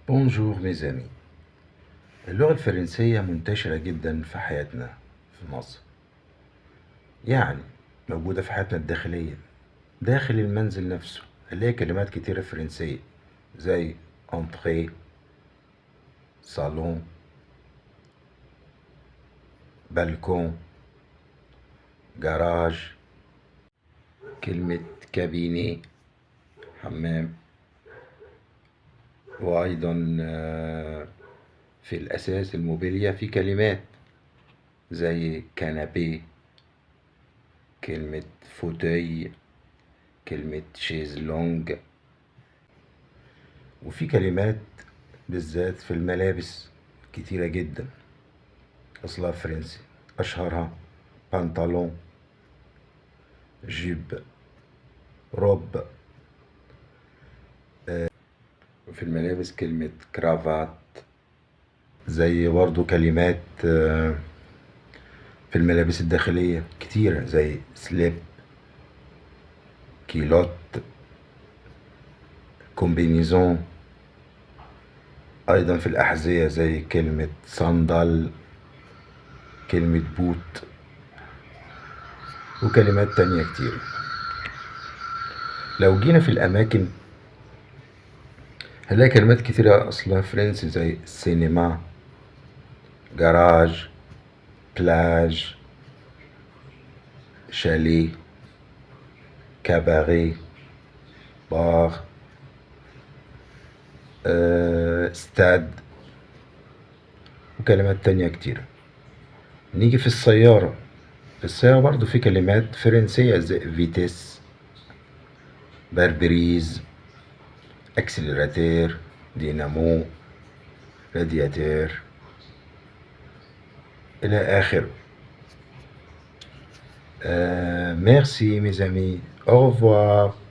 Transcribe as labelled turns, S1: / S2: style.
S1: بونجور ميزاني. اللغة الفرنسية منتشرة جدا في حياتنا في مصر، يعني موجودة في حياتنا الداخلية داخل المنزل نفسه. هنلاقي كلمات كتيرة فرنسية زي انتري، صالون، بالكون، جراج، كلمة كابيني، حمام. وأيضا في الأساس الموبيليا في كلمات زي كنبي، كلمة فوتي، كلمة شيزلونج. وفي كلمات بالذات في الملابس كتيرة جدا أصلها فرنسي، أشهرها بنطلون، جيب، روب. وفي الملابس كلمة كرافات. زي برضو كلمات في الملابس الداخلية كتيرة زي سليب، كيلوت، كومبينيزون. أيضا في الأحذية زي كلمة صندل، كلمة بوت، وكلمات تانية كتير. لو جينا في الأماكن هنلاقي كلمات كتيرة أصلها فرنسي زي سينما، جراج، بلاج، شاليه، كاباريه، بار، استاد، وكلمات تانية كتيرة. نيجي في السيارة. في السيارة برضو في كلمات فرنسية زي فيتيس، بربريز، اكسلراتير، دينامو، رادياتير، إلى آخره. Merci mes amis. Au revoir.